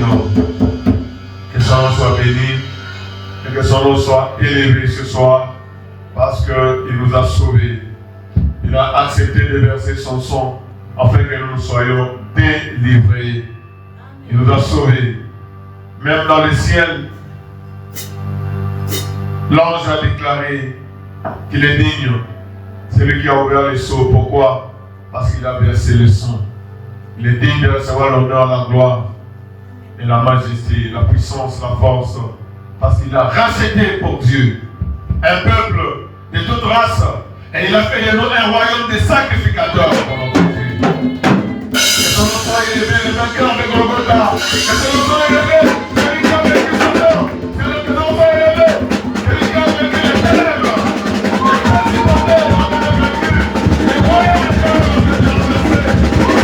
nom. Que son nom soit béni et que son nom soit élevé ce soir parce qu'il nous a sauvés. Il a accepté de verser son sang afin que nous soyons délivrés. Il nous a sauvés. Même dans le ciel, l'ange a déclaré qu'il est digne. C'est lui qui a ouvert les seaux. Pourquoi? Parce qu'il a versé le sang. Il est digne de recevoir l'honneur, la gloire et la majesté, la puissance, la force. Parce qu'il a racheté pour Dieu un peuple de toute race. Et il a fait de nous un royaume de sacrificateurs pour notre Dieu. Que son nom soit élevé, le vainqueur de Golgotha. Que son nom soit élevé, celui qui a vaincu sa mort. Que son nom soit élevé, celui qui a vaincu les ténèbres. Les principautés, on a vaincu. Les royaumes de Dieu, on a versé.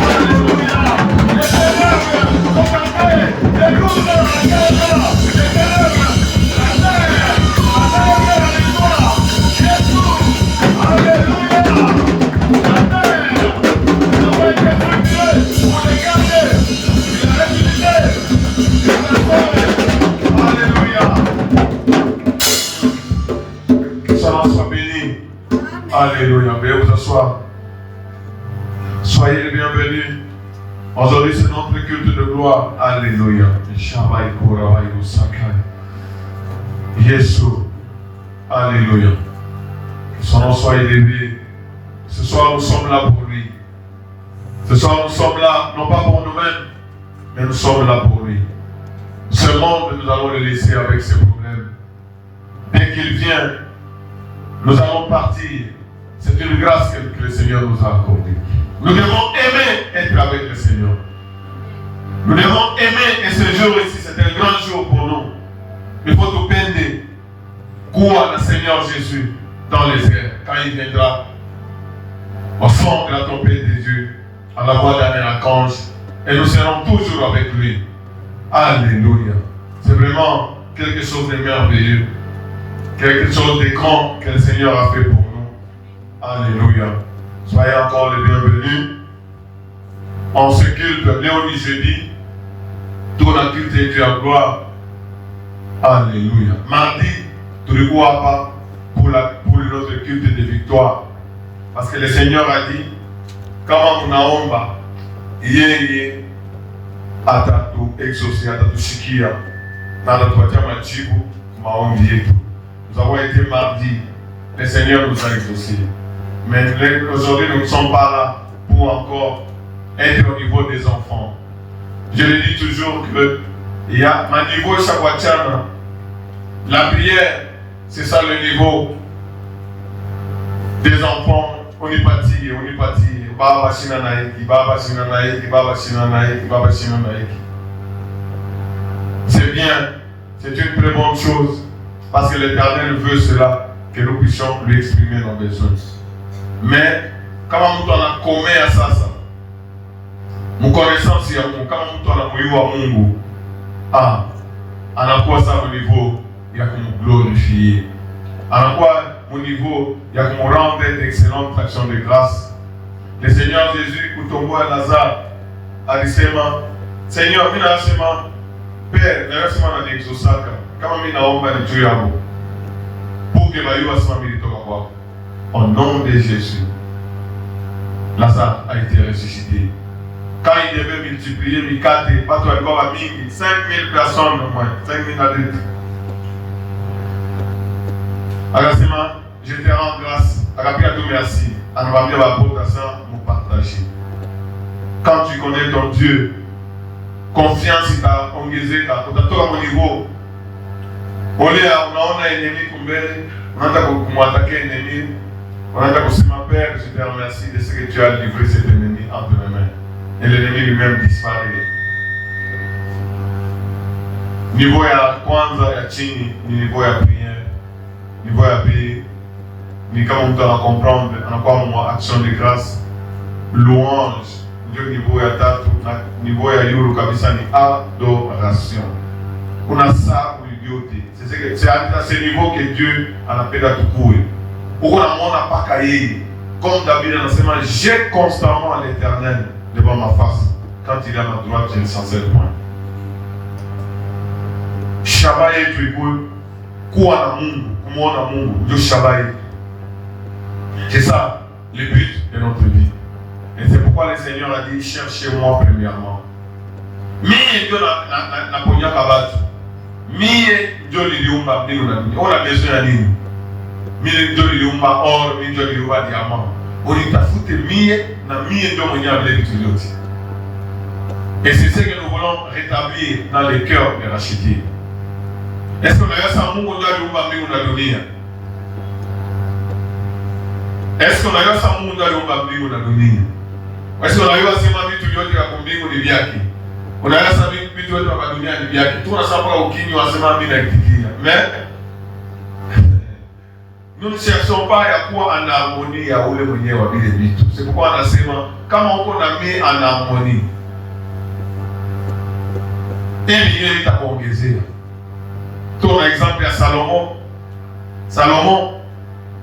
Alléluia. Les ténèbres sont campées. Les loups de la guerre. Les ténèbres, la terre, la victoire. Jésus. Alléluia. La terre, nous avons été fructueux. On est gardé. Il a ressuscité. Il a sauvé. Alléluia. Que son nom soit béni. Alléluia. Veuillez vous asseoir. Soyez les bienvenus. Aujourd'hui, c'est notre culte de gloire. Alléluia. Jésus. Alléluia. Que son nom soit élevé. Ce soir, nous sommes là pour lui. Ce soir, nous sommes là, non pas pour nous-mêmes, mais nous sommes là pour lui. Ce monde, nous allons le laisser avec ses problèmes. Dès qu'il vient, nous allons partir. C'est une grâce que le Seigneur nous a accordée. Nous devons aimer être avec le Seigneur. Nous devons aimer, et ce jour ici, c'est un grand jour pour nous. Il faut tout peindre. Quoi le Seigneur Jésus dans les airs, quand il viendra au son de la trompette des dieux, à la voix d'un archange, et nous serons toujours avec lui. Alléluia. C'est vraiment quelque chose de merveilleux, quelque chose de grand que le Seigneur a fait pour nous. Alléluia. Soyez encore les bienvenus. En ce culte, Léonie jeudi, tout la culte de Dieu à gloire. Alléluia. Mardi, tout le coup pas pour notre culte de victoire. Parce que le Seigneur a dit, comment on a omba, yeye, atatu exaucé, atatu shikia, nada tuatia majibu, maombi yetu. Nous avons été mardi, le Seigneur nous a exaucé. Mais aujourd'hui, nous ne sommes pas là pour encore être au niveau des enfants. Je le dis toujours que il y a un niveau chakwachana. La prière, c'est ça le niveau des enfants. On y partit. Baba Shinanaiki, Baba Shinanaiki, Baba Shinanaiki, Baba Shinanaiki. C'est bien, c'est une très bonne chose, parce que l'Éternel veut cela, que nous puissions lui exprimer nos besoins. Mais, comment nous avons commis à ça? Nous connaissons si comment nous avons eu à Mungu. Ah, à quoi ça au niveau, il y a comme glorifier. À quoi au niveau, il y a comme rendre d'excellentes actions de grâce. Le Seigneur Jésus, Koutombo et Lazare, a dit Seigneur, mina sema, Père, n'a sema na exosaka, kama mina omba de Dieu à vous. Pour que ma youa soit milito quoi. Au nom de Jésus, Lazare a été ressuscité. Quand il devait multiplier, Mikate, pas toi encore à Mingi, 5000 personnes au moins, 5000 adultes. Agasema, je te rends grâce, Agapia tout merci, à nous amener la porte à ça, nous partager. Quand tu connais ton Dieu, confiance, il t'a engagé, il t'a tout à mon niveau. On a un ennemi, on a attaqué un ennemi, on a dit, ma Père, je te remercie de ce que tu as livré cet ennemi entre mes mains. Et l'ennemi lui-même disparaît. Niveau ya kwanza ya chini, ni niveau ya prière. Niveau ya pili, ni kama mtu anakomprendre, anakuwa mwa action de grâce. Louange, ndio niveau ya tatu, na niveau ya yulu kabisa ni adoration. Kuna saa ulivyote. C'est à ce niveau que Dieu anapenda tukue. Uko namwona paka yeye. Comme David anasema, j'ai constamment l'Éternel devant ma face. Quand il est à ma droite, je ne chancelle point. shabaha yetu ikuwe kuwa na Mungu, kumwona Mungu, ndio shabaha yetu. C'est ça le but de notre vie. Et c'est pourquoi le Seigneur a dit, cherchez-moi premièrement. Mie ndio naponyaka watu. Mie ndio niliumba mbingu na dunia. Ona besoin ya nini? Mie ndio niliumba or, mie ndio niliumba diamant. Unitafute mie na mie ndio mwenye vile vitu vyote. Et c'est ce que nous voulons rétablir dans les cœurs des rachetés. Est-ce qu'on a ça Mungu ndio aliumba mbingu na dunia? Est-ce qu'on a ça Mungu ndio aliumba mbingu na dunia? Est-ce qu'on a sema vitu vyote vya mbingu ni vyake? Unaweza vitu vyote vya dunia ni vyake. Tu unasema ukinyo wasema mimi naitikia. Mais nous ne cherchons pas à kuwa en harmonie ya ule mwenyewe wa vile vitu. C'est pourquoi anasema kama uko na mimi en harmonie, yeye itakuongezea. Tuna exemple ya Salomon. Salomon,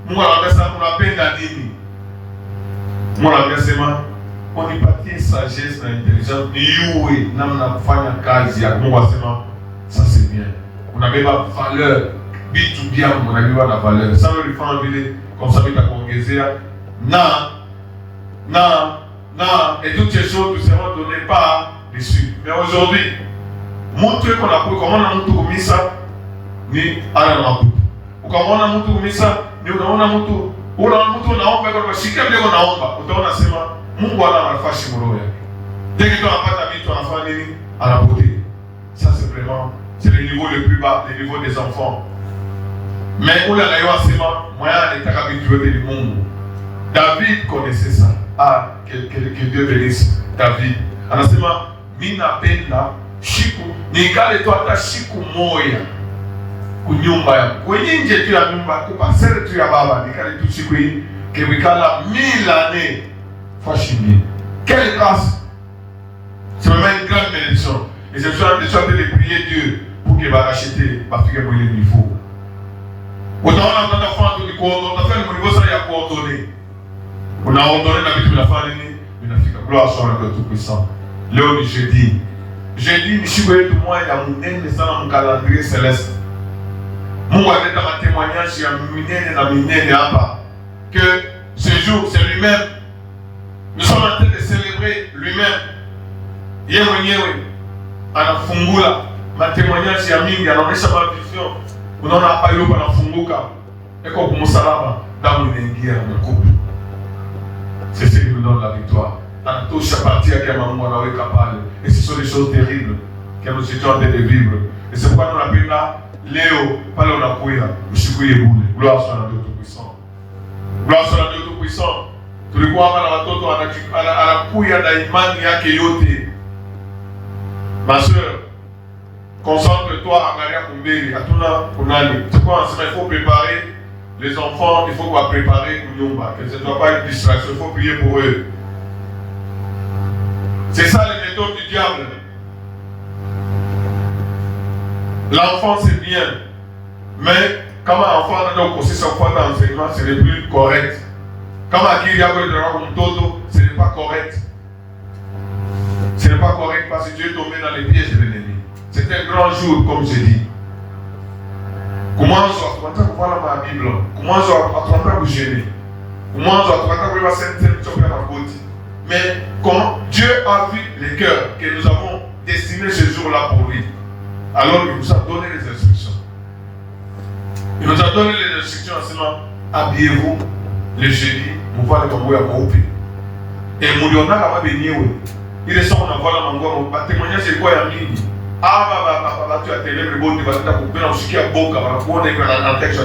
Mungu anasema unapenda nini? Mungu anasema unipatie sagesse na intelligence niue namna kufanya kazi ya Mungu. Anasema ça c'est bien. Unabeba valeur, vitu bien unabeba na valeur. Ça veut dire vile comme ça itakuongezea et toutes ces choses ne seront données par dessus. Mais aujourd'hui, mtu yuko na kuona mtu kumisa ni ana na mtu. Ukamwona mtu kumisa ni unaona mtu unaomba kwa shika vile unaomba, utaona sema Mungu ana nafasi mroho yake. Dès que tu anapata vitu anafanya nini? Anapotea. Ça c'est vraiment le niveau le plus bas, le niveau des enfants. Mais ule anayua sema moya anataka vitu vyote ni Mungu. David connaissait ça. Ah, que Dieu bénisse David. Anasema mimi napenda siku nikale tu hata siku moja kunyumba yangu. Kwenye nje tu ya nyumba, kupasere tu ya baba, nikale tu siku hii kemikala 1000 années. Fâché. Quelle grâce! C'est vraiment une grande bénédiction. Et je suis en train de prier Dieu pour qu'il va racheter ma fille pour le niveau. Autant on a fait du coordonné, on a fait le niveau ça y a coordonné. On a ordonné la vie de la famille, une Afrique. Gloire soit le Tout-Puissant. Léo jeudi. Jeudi, je suis venu de moi, il y a mon calendrier céleste. Mon dans ma témoignage, il y a un que ce jour, c'est lui-même. Nous sommes en train de célébrer lui-même. Yewe anafungula ma témoignage ya mingi, anaonyesha vision. Unaona hapa yupo anafunguka. Eko kumsalaba, damu inaingia na kupu. C'est ce qui nous donne la victoire. Anatosha partie yake Mungu anaweka pale. Et ce sont des choses terribles que nous étions en train de vivre. Et c'est pourquoi nous l'appelons là, Léo, pale unakuya, usikuye bure. Gloire soit à Dieu Tout-Puissant. Gloire soit à Dieu Tout-Puissant. Tulikuwa hapa na watoto anakuya na imani yake yote. Ma soeur, concentre-toi, angalia kumbele, hatuna kunani. C'est quoi, il faut préparer les enfants, il faut préparer Kunyumba, que ce ne soit pas une distraction, il faut prier pour eux. C'est ça les méthodes du diable. L'enfant c'est bien, mais comme un enfant a donc aussi son point d'enseignement, ce n'est plus correct. Comme à qui il y a un toto, ce n'est pas correct. Ce n'est pas correct parce que Dieu est tombé dans les pièges de l'ennemi. C'est un grand jour, comme je dis. Comment on va voir la Bible? Comment on va vous gêner? Comment on va voir mais quand Dieu a vu les cœurs que nous avons destinés ce jour-là pour lui, alors il nous a donné les instructions. Il nous a donné les instructions en disant, habillez-vous le jeudi, vous voyez comme vous avez coupé. Et nous avons béni. Il est sorti dans la mango, le témoignage c'est quoi Yamini? Ah, tu as télé, le bon, tu vas te couper dans ce qui est beau, dans le texte.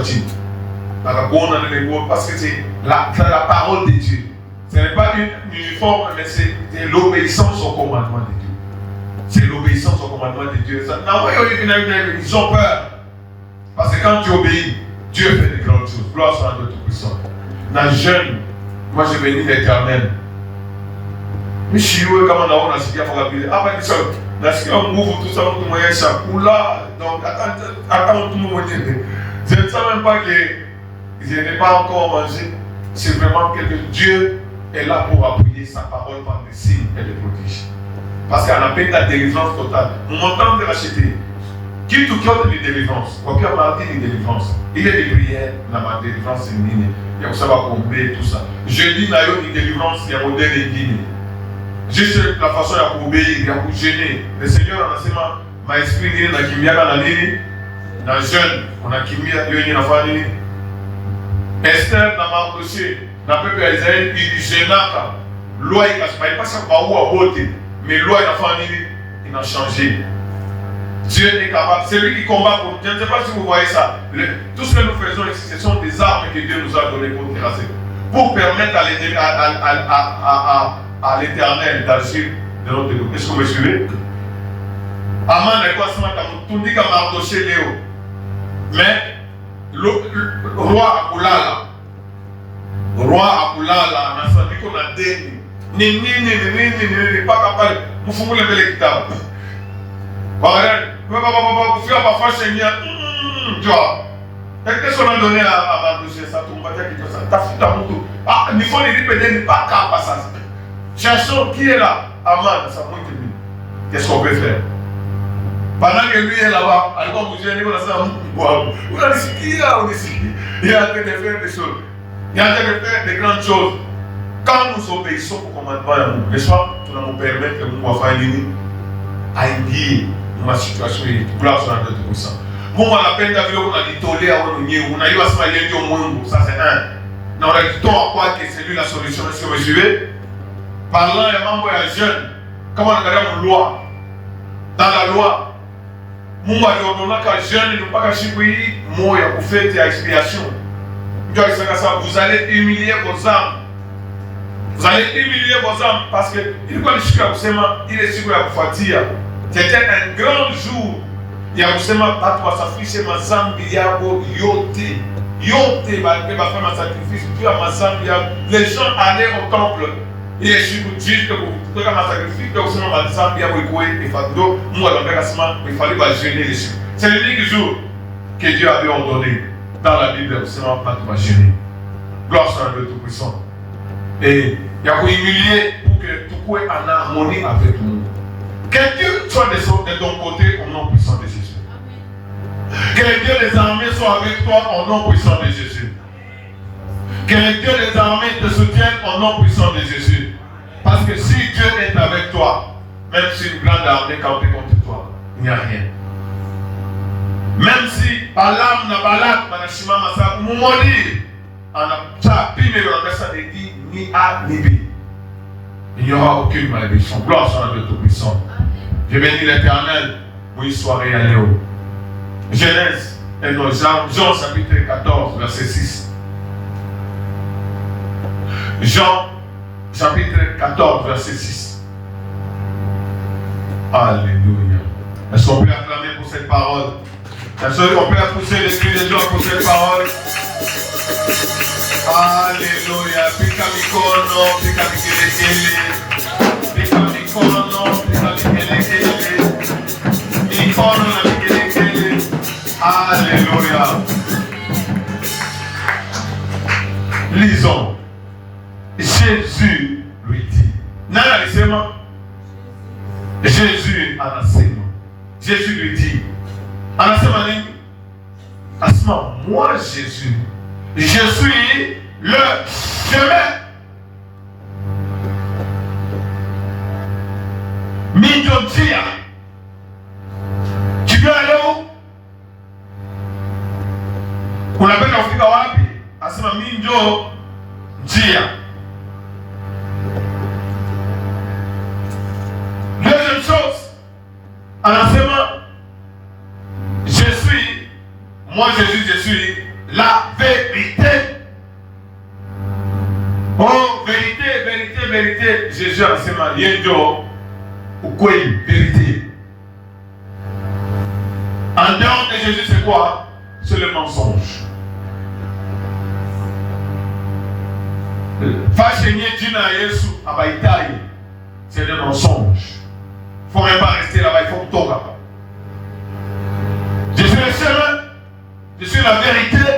Parce que c'est la parole de Dieu. Ce n'est pas une uniforme, mais c'est l'obéissance au commandement de Dieu. C'est l'obéissance au commandement de Dieu. Ils ont peur. Parce que quand tu obéis, Dieu fait de grandes choses. Gloire soit à Dieu Tout-Puissant. Dans le jeune, moi j'ai béni l'Éternel. Mais je suis où comme on a dit à la Bible. Ah, ben, ça, on m'ouvre tout ça, tout le monde est chapoula. Donc, attends, tout le monde est. Je ne sais même pas que je n'ai pas encore mangé. C'est vraiment que Dieu est là pour appuyer sa parole par des signes et des prodiges. Parce qu'elle appelle la délivrance totale. Mon temps de racheter. kitu kyote ni deliverance. Kwa kuwa mardi ni deliverance. Ile ni prière na ma deliverance ingine ya kusaba kuombe tout ça. Jeudi nayo ni deliverance ya modèle ingine. Juste la façon ya kuobéir, ya kugêner. Le Seigneur anasema maesprit nini na kimbiaka na nini? Na jeune, unakimbia hiyo yenye nafanya nini? Esther na Mardoché na pepe ya Israeli ilijenaka. Loi ikasema ipasa baua wote, mais loi inafanya nini? Il a changé. Dieu est capable. C'est lui qui combat pour nous. Je ne sais pas si vous voyez ça. Tout ce que nous faisons ici, ce sont des armes que Dieu nous a données pour terrasser. Pour permettre à l'Éternel d'agir de notre côté. Est-ce que vous me suivez? Aman est quoi ce matin? Tout dit qu'à Mardoché Léo. Mais le roi Akulala. Roi Akulala, on a dit qu'on a dit. Ni, pas capable. Vous fumez le bel kitabu. Kufika pafashenia, tu vois. Qu'est-ce qu'on a donné à Mardoché? Ça tombe pas quelque chose. T'as foutu à mon ah, il faut les répéter, pas capable ça. Cherchons qui est là. Aman, ça monte lui. Qu'est-ce qu'on peut faire? Pendant que lui est là-bas, alors vous gênez, on a ça. On a dit qui est là, on est ici. Il est en train de faire des choses. Il est en train de faire des grandes choses. Quand nous obéissons au commandement, n'est-ce pas? Tout nous permet que nous fassions une aïe ma situation est gloire sur la tête de ça. Moi, la peine d'avoir on a dit toller à on a eu à se marier au monde, ça c'est un. On a dit toi à quoi que c'est lui la solution, est-ce que vous suivez? Parlant et membre et jeune, comment on regarde une loi? Dans la loi, moi on a qu'un jeune ne pas cacher oui, moi pour faire des expiations. Vous allez humilier vos âmes. Vous allez humilier vos âmes parce que il est sûr à vous fatiguer. C'était un grand jour. Il y a justement pas toi s'afficher ma zambi yabo yote. Yote va faire ma sacrifice. Tu as ma zambi. Les gens allaient au temple. Il est sûr que Dieu que vous faites ma sacrifice. Donc seulement ma zambi yabo et fado. Moi dans le classement il fallait pas gêner les gens. C'est l'unique jour que Dieu avait ordonné dans la Bible. Seulement pas de gêner. Gloire soit à Dieu tout puissant. Et il y a humilier pour que tout soit en harmonie avec nous. Que Dieu soit de ton côté au nom puissant de Jésus. Que le Dieu des armées soit avec toi au nom puissant de Jésus. Que le Dieu des armées te soutienne au nom puissant de Jésus. Parce que si Dieu est avec toi, même si une grande armée campée contre toi, il n'y a rien. Même si Balaam n'a Balak, Manashima Massa, Moumodir, on a pimé le message et dit ni A ni B. Il n'y aura aucune malédiction. Gloire soit à Dieu Tout-Puissant. Je bénis l'Éternel pour une soirée à Léo. Genèse, et non, Jean chapitre 14, verset 6. Jean chapitre 14, verset 6. Alléluia. Est-ce qu'on peut acclamer pour cette parole? Est-ce qu'on peut pousser l'Esprit de Dieu pour cette parole? Alléluia. Pika mikono, pika mikelekele. Pika mikono, pika mikelekele. Mikono na mikelekele. Alléluia. Lisons. Jésus lui dit. Nana lisema. Jésus anasema. Jésus lui dit. Anasema nini? Asma, moi Jésus. Je suis le chemin. Minjotia. Tu veux aller où? Unapenda kufika wapi? Asema minjo njia. Deuxième chose, anasema je suis, moi Jésus, je suis la vérité. Oh, vérité, vérité, vérité. Jésus a dit, Yenjo, Ukwei, vérité. En dehors de Jésus, c'est quoi? C'est le mensonge. C'est le mensonge. Il ne faut même pas rester là-bas, il faut que tu là-bas. Je suis le chemin, je suis la vérité.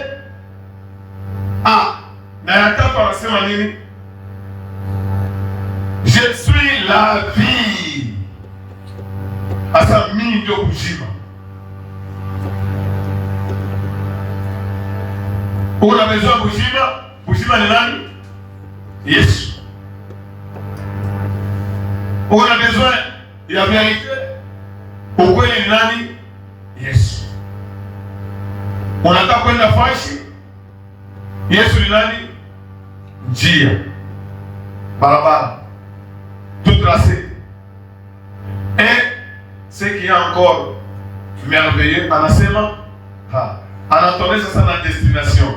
Ah, mais attends par la semaine, je suis la vie. À sa mine de Ujima. On a besoin de Bujima. Bujima ni nani? Yesu. On a besoin de la vérité. Ukweli ni nani? Yesu. Unataka kwenda fashi? Yesu ni nani? Njia, barabara, tout tracé. Et ce qui est encore merveilleux, anasema anatuonyesha sana destination.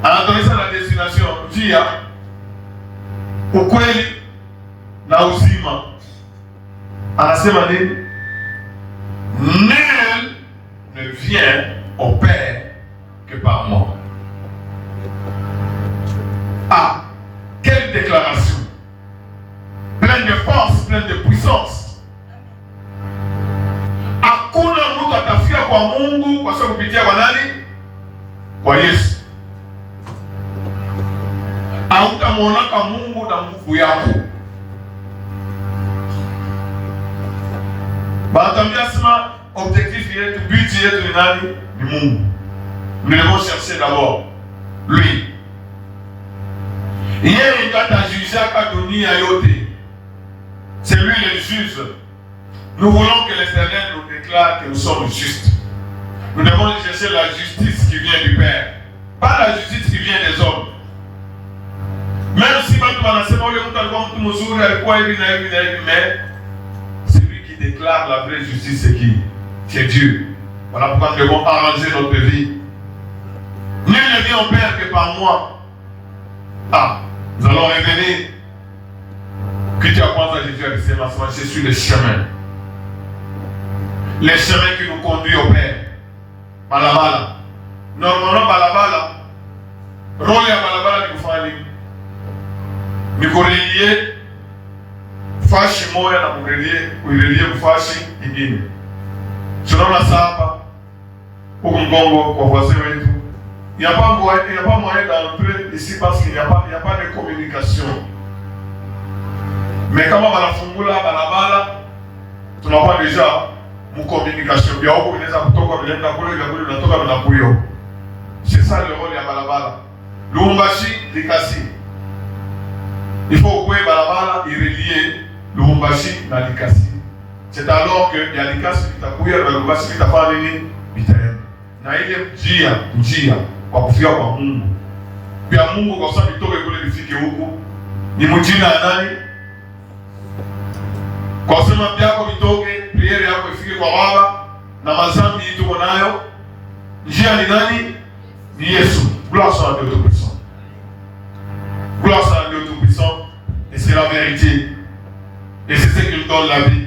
Anatuonyesha na destination, njia, ukweli na uzima. Anasema nini? Nul ne vient au Père que par moi. Ah, quelle déclaration! Pleine de force, pleine de puissance. Hakuna mtu atafika kwa Mungu kwa sababu kupitia kwa nani? Kwa Yesu. Hautamuonaka Mungu na nguvu yako. Banatambia sema objectif yetu, but yetu ni nani? Ni Mungu. Nous devons chercher d'abord lui. Yeye ndio atajujaka dunia yote. C'est lui le juge. Nous voulons que l'Éternel nous déclare que nous sommes justes. Nous devons chercher la justice qui vient du Père, pas la justice qui vient des hommes. Même si watu wanasema ule mtu alikuwa mtu mzuri, alikuwa hivi na hivi na hivi, mais celui qui déclare la vraie justice c'est qui? C'est Dieu. Voilà pourquoi nous devons arranger notre vie. Nul ne vient au Père que par moi. Ah, nous allons revenir. Kitu ya kwanza Jésus alisema, je suis le chemin. Le chemin qui nous conduit au Père. Balabala. Normalement balabala. Rôle ya balabala ni kufanya nini? Ni kurelie fashi moja na kurelie kufashi ingine. Tunaona sasa huko Mgongo kwa wazee wetu. Il n'y a pas moyen d'entrer ici parce qu'il n'y a pas de communication. Mais kama banafungula balabala, tunakuwa deja mu communication. Bia huko inaweza kutoka bilenda kule vya kule unatoka na kuyo. C'est ça le rôle ya balabala. Lubumbashi Likasi. Il faut que balabala irelie Lubumbashi na Likasi. C'est alors que ya Likasi itakuya na Lubumbashi itafanya nini? Itaenda. Na ile njia kwa kufika kwa Mungu. Pia Mungu kwa sababu itoke kule lifike huku. Ni mjina ya nani? Kwa sema byako vitoke, priere yako ifike kwa Baba na mazambi tuko nayo. Njia ni nani? Ni Yesu. Gloire soit à Dieu Tout-Puissant. Gloire soit à Dieu Tout-Puissant. Et c'est la vérité. Et c'est ce qui nous donne la vie.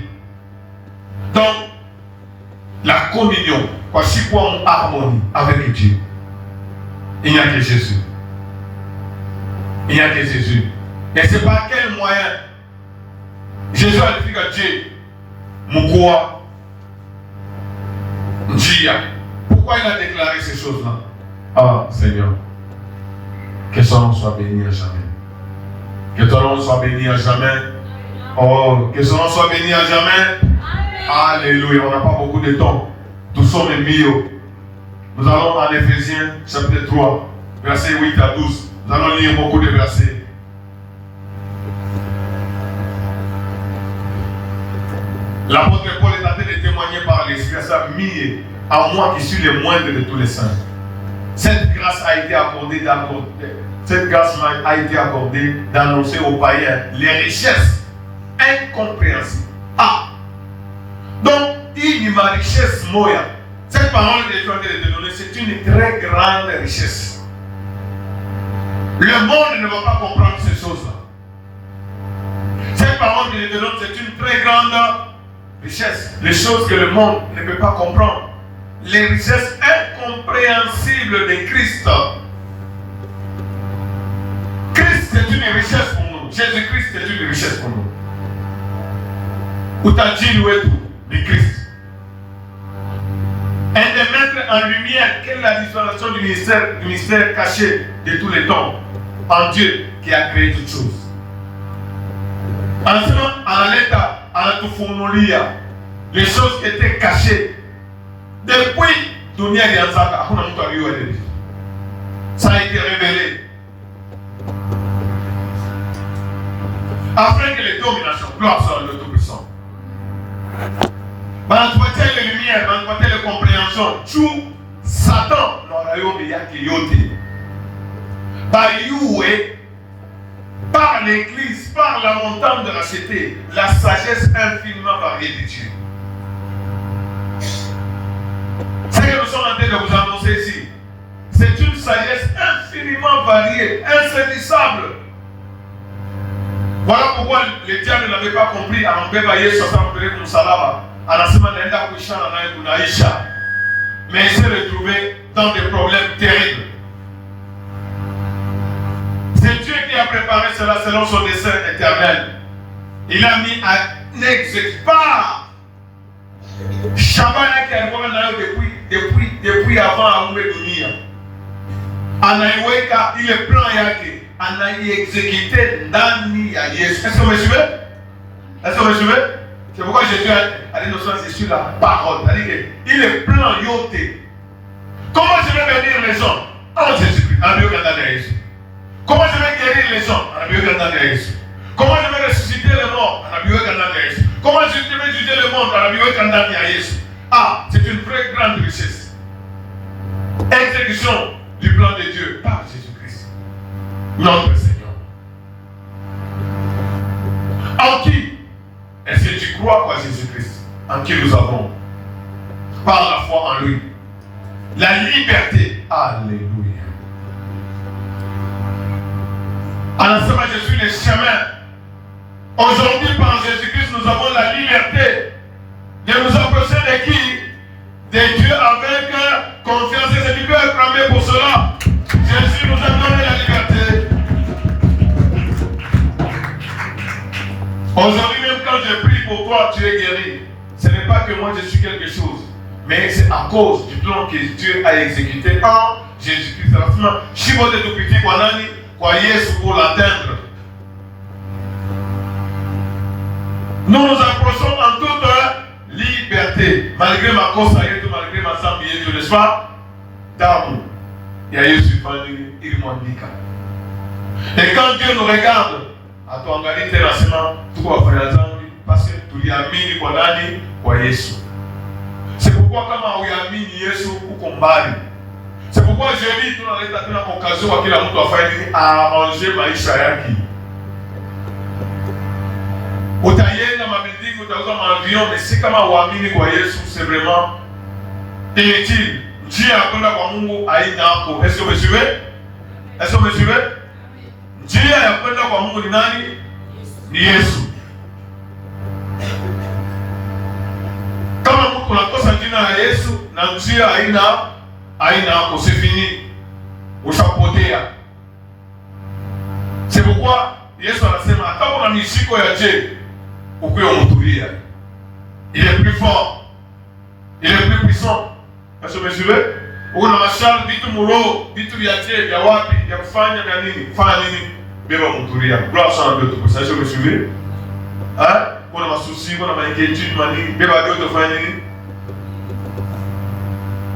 Donc, la communion, quoi, si quoi en harmonie avec Dieu. Il n'y a que Jésus. Il n'y a que Jésus. Et c'est par quel moyen? Jésus a dit à Dieu, Moukoua, Njia. Pourquoi il a déclaré ces choses-là? Ah, Seigneur, que son nom soit béni à jamais. Que ton nom soit béni à jamais. Oh, que son nom soit béni à jamais. Amen. Alléluia, on n'a pas beaucoup de temps. Nous sommes mieux. Nous allons en Éphésiens, chapitre 3, versets 8 à 12. Nous allons lire beaucoup de versets. L'apôtre Paul est en train de témoigner par l'Esprit à sa mie, à moi qui suis le moindre de tous les saints. Cette grâce a été accordée d'annoncer aux païens les richesses incompréhensibles. Ah! Donc, il y a ma richesse moya. Cette parole que je viens de te donner, c'est une très grande richesse. Le monde ne va pas comprendre ces choses-là. Cette parole que je te donne, c'est une très grande richesse. Les choses que le monde ne peut pas comprendre. Les richesses incompréhensibles de Christ. Christ est une richesse pour nous. Jésus-Christ est une richesse pour nous. Utajiri wetu ni Christ. Et de mettre en lumière quelle est la dispensation du mystère caché de tous les temps en Dieu qui a créé toutes choses. En ce moment, en l'état, en la tufunulia, les choses qui étaient cachées depuis dunia ilianzaka, hakuna mtu aliyejua. Ça a été révélé. Afin que les dominations, gloire soit le Tout-Puissant. Banatwatia les lumières, banatwatia les compréhensions, tout Satan n'aura eu de yote. Par l'église, par la montagne de la cité, la sagesse infiniment variée de Dieu. Ce que nous sommes en train de vous annoncer ici, c'est une sagesse infiniment variée, insaisissable. Voilà pourquoi le diable n'avait pas compris à Mbeba Yesu s'appelait Moussalaba, à la semaine d'Enda Kouchana Naïcha. Mais il s'est retrouvé dans des problèmes terribles. C'est Dieu qui a préparé cela selon son dessein éternel. Il a mis à exécuter Shabbat qui a depuis avant Aoumé Dunia. Anaïweka, il est plan yake. Anaï exécuté Ndani ya Yesu. Est-ce que vous me suivez? Est-ce que vous me suivez? C'est pourquoi Jésus a dit c'est sur la parole. C'est-à-dire qu'il est plan yoté. Comment je vais bénir les gens? En Jésus-Christ. Comment je vais guérir les gens? Comment je vais ressusciter les morts? Comment je vais juger le monde? Ah, c'est une vraie grande richesse. Exécution du plan de Dieu par Jésus-Christ, notre Seigneur. En qui? Est-ce que tu crois quoi Jésus-Christ? En qui nous avons, par la foi en lui, la liberté. Alléluia. Ensemble, je suis le chemin. Aujourd'hui, par Jésus-Christ, nous avons la liberté de nous approcher de qui? De Dieu avec confiance. Et c'est du cœur acclamé pour cela. Jésus nous a donné la liberté. Aujourd'hui, même quand je prie pour toi, tu es guéri. Ce n'est pas que moi je suis quelque chose, mais c'est à cause du plan que Dieu a exécuté en Jésus-Christ. Si vous êtes tout petit, croyez pour l'atteindre. Nous nous approchons en toute liberté, malgré ma cause, malgré ma sambiéto, n'est-ce pas? D'amour. Et quand Dieu nous regarde, à toi, Angali, tout va faire parce que tu lui as mis kwa Yesu. C'est pourquoi quand tu as mis Yesu ou Kombali. C'est pourquoi j'ai dit, tu as une occasion à qui la mouton a fait arranger maïcha yaki. Utaye na mabilding, utauza maavion, mais si kama uamini kwa Yesu, c'est vraiment inutile. Njia ya kwenda kwa Mungu haina hapo. Est-ce que vous me suivez? Est-ce que vous me suivez? Njia ya kwenda kwa Mungu ni nani? Ni Yesu. Kama mtu unakosa jina la Yesu na njia haina hapo, c'est fini. Ushapotea. C'est pourquoi Yesu anasema hata kuna mishiko ya je ukiwa mtulia. Il est plus fort. Il est plus puissant. Est-ce que vous me suivez? Una mashal vitu muro, vitu vya je vya wapi, vya kufanya vya nini? Fanya nini? Beba mtulia. Gloire soit à Dieu tout ça. Est-ce que vous me suivez? Hein? Kuna masusi, kuna mainquiétude, mani, beba Dieu te fanya nini?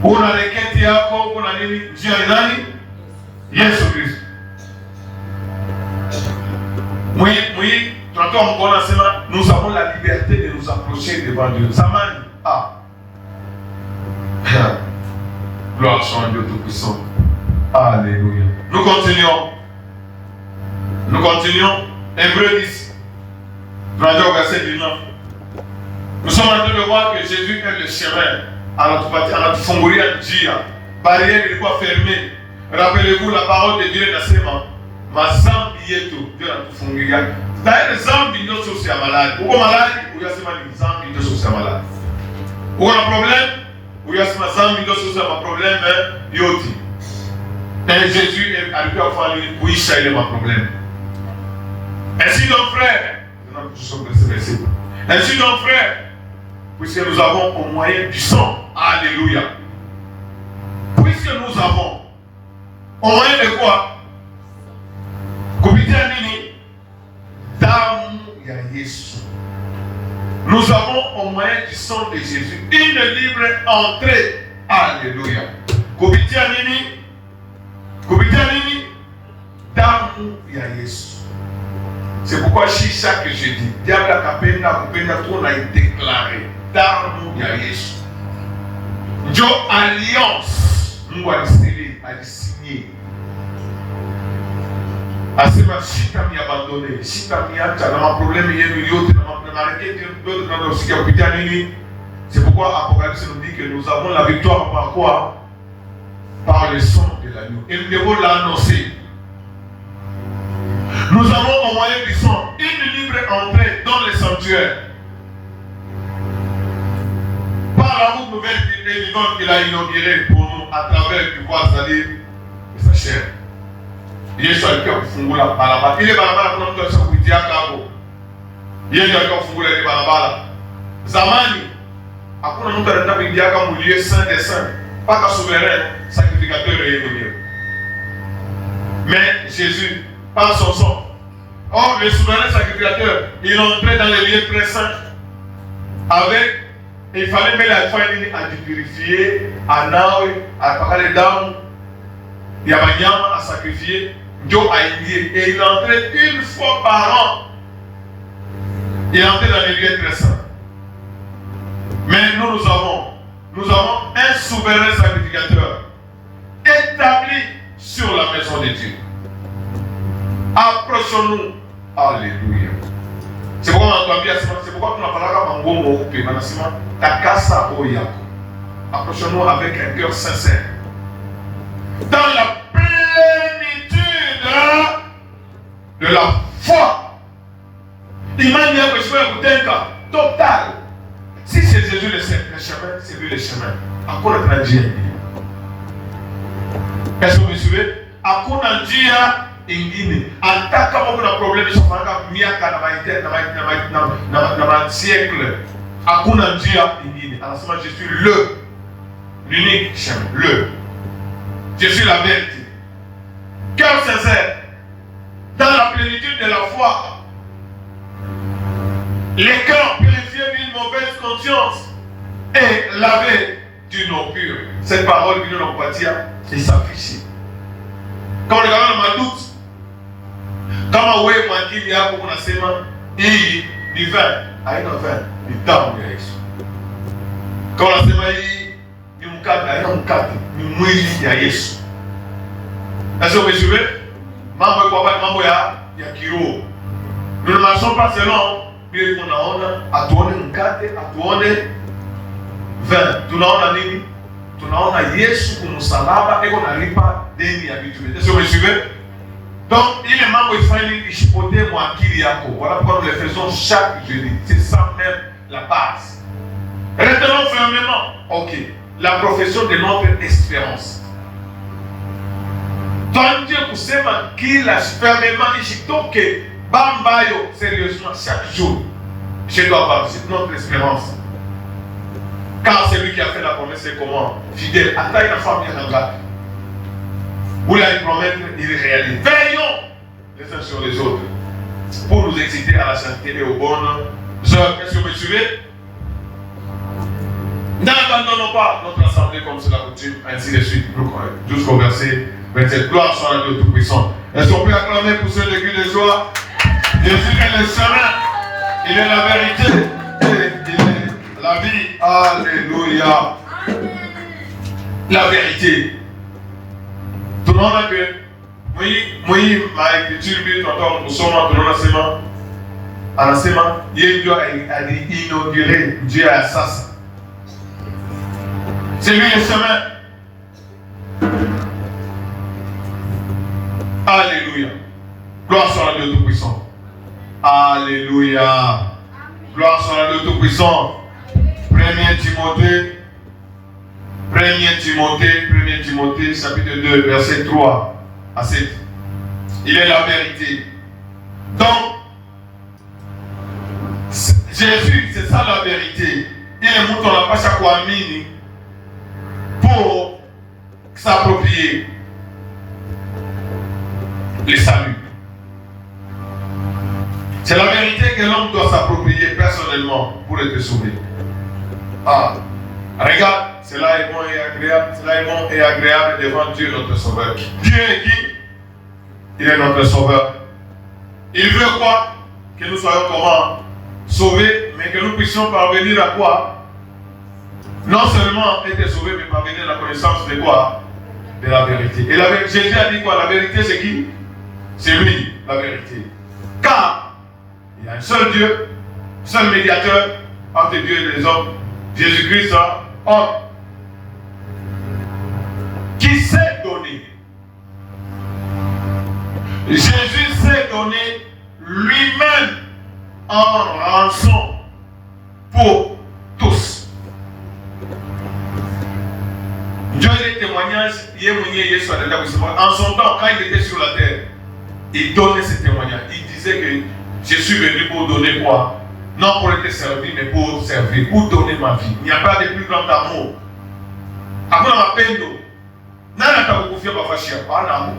Una reketi yako, kuna nini? Njia ni nani? Yesu Kristo. Nous avons la liberté de nous approcher devant Dieu. Samani. Ah. Gloire soit à Dieu Tout-Puissant. Alléluia. Nous continuons. Nous continuons. Hébreux 10. Verset 19. Nous sommes en train de voir que Jésus est le chemin. À notre fongoria Dia. Barrière n'est pas fermée. Rappelez-vous la parole de Dieu nasema. Mazambi yetu Dieu anatufungia. D'ailleurs zambi ndio source ya maladi. Uko maladi, uyasema ni zambi ndio source ya maladi. Uko na problème, uyasema zambi ndio source ya problème yote. Et Jésus alikuwa afanya kuisha ile problème. Ainsi donc frère, nous sommes blessés. Ainsi donc frère, puisque nous avons au moyen du sang, alléluia. Puisque nous avons au moyen de quoi? Kupitia nini? Damu ya Yesu. Nous avons au moyen du sang de Jésus une libre entrée. Alléluia. Kupitia nini? Kupitia nini? Damu ya Yesu. C'est pourquoi chaque jeudi, diable akapenda kupenda tu na déclaré damu ya Yesu. Ndio alliance Mungu alisigné. Asema sitamiabandone, sitamiacha na maproblème yenu yote na marequête yote tunayosikia kupitia nini? C'est pourquoi Apocalypse nous dit que nous avons la victoire par quoi? Par le sang de l'agneau. Et nous devons l'annoncer. Nous avons au moyen du sang une libre entrée dans le sanctuaire. Par la route nouvelle et vivante qu'il a inaugurée pour nous à travers le pouvoir c'est-à-dire de sa chair. Yesu alikuwa kufungula barabara. Ile barabara kuna mtu anaweza kupitia hapo. Yeye ndiye alikuwa kufungula ile barabara. Zamani hakuna mtu anataka kuingia kama milieu saint des saints, mpaka souverain sacrificateur yeye mwenyewe. Mais Jésus par son sang. Or, le souverain sacrificateur, il entrait dans les lieux très saints avec, il fallait mettre la foi à purifier, à nawe, à parler d'âme, il y a à sacrifier, Dieu a indiqué, et il entrait une fois par an. Il entrait dans les lieux très saints. Mais nous avons un souverain sacrificateur établi sur la maison de Dieu. Approchons-nous. Alléluia. C'est pourquoi on a c'est pourquoi nous avons parlé de Takasa Oyako. Approchons-nous avec un cœur sincère. Dans la plénitude de la foi. Imagine que je vais vous dire total. Si c'est Jésus le chemin, c'est lui le chemin. À quoi on a dit? Est-ce que vous me suivez? À quoi on a dit? Ingine hata kama kuna problème ishafanyika miaka na siècle, hakuna njia ingine. Anasema je suis l'unique chemin, je suis la vérité. Cœur sincère, dans la plénitude de la foi, les cœurs purifiés d'une mauvaise conscience et lavés d'une eau pure. Cette parole qui nous l'empathie et s'affiche. Quand on regarde dans ma doute, kama wewe mwakili yako unasema hii ni vin, haina vin, ni damu ya Yesu. Kama unasema hii ni mkate, haina mkate, ni mwili ya Yesu. Est-ce que vous me suivez? Mambo kwa mambo ya kiroho. Nous ne marchons pas selon vile tunaona, atuone mkate, atuone vin. Tunaona nini? Tunaona Yesu kumsalaba eko nalipa deni ya vitu. Est-ce que vous me suivez? Donc, il est membre il faut moi akili yako. Voilà pourquoi nous le faisons chaque jeudi. C'est ça même la base. Retenons fermement, ok, la profession de notre espérance. Donc, Dieu vous sait qu'il a fermement dit que Bambayo, sérieusement, chaque jour, je dois avoir notre espérance. Car c'est lui qui a fait la promesse, c'est comment? Fidèle. Attends, la femme vient en garde. Vous l'avez promettre, il réalise. Veillons les uns sur les autres pour nous exciter à la sainteté et aux bonnes œuvres. Est-ce que vous me suivez? N'abandonnons pas notre assemblée comme c'est la coutume, ainsi de suite, jusqu'au verset 27. Gloire soit à Dieu Tout-Puissant. Est-ce qu'on peut acclamer pour ceux de cris de joie? Jésus est le chemin, il est la vérité, et il est la vie. Alléluia. La vérité. Tunaona que mwi maécriture bi tunatoka kusoma, tunaona sema anasema yeye ndio aliinaugure njia ya sasa. C'est lui le chemin. Alléluia. Gloire soit à Dieu Tout-Puissant. Alléluia. Gloire soit à Dieu Tout-Puissant. 1 Timothée, chapitre 2, verset 3 à 7. Il est la vérité. Donc, Jésus, c'est ça la vérité. Il est mouton la pacha kwa mini pour s'approprier le salut. C'est la vérité que l'homme doit s'approprier personnellement pour être sauvé. Ah, regarde. cela est bon et agréable, cela est bon et agréable devant Dieu notre Sauveur. Dieu est qui? Il est notre Sauveur. Il veut quoi? Que nous soyons comment? Sauvés, mais que nous puissions parvenir à quoi? Non seulement être sauvés, mais parvenir à la connaissance de quoi? De la vérité. Et Jésus a dit quoi? La vérité c'est qui? C'est lui, la vérité. Car il y a un seul Dieu, seul médiateur entre Dieu et les hommes, Jésus-Christ, homme, qui s'est donné. Jésus s'est donné lui-même en rançon pour tous. Dieu a des témoignages, en son temps, quand il était sur la terre, il donnait ces témoignages. Il disait que je suis venu pour donner quoi? Non pour être servi, mais pour servir, pour donner ma vie. Il n'y a pas de plus grand amour. Après ma peine, nana takukufia bafashia, pas d'amour.